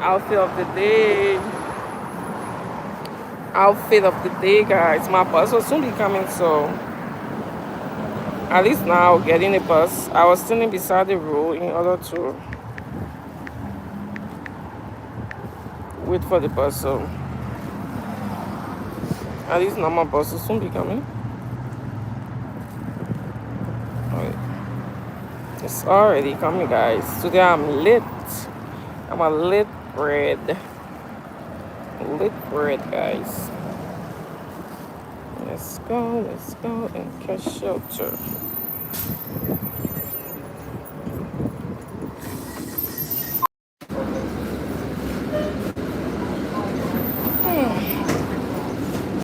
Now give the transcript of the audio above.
Outfit of the day. Outfit of the day, guys. My bus will soon be coming, so at least now getting a bus. I was standing beside the road in order to wait for the bus, so at least now my bus will soon be coming. Alright. It's already coming, guys. Today I'm lit. I'm a lit bread. Lit bread, guys. Let's go and catch shelter.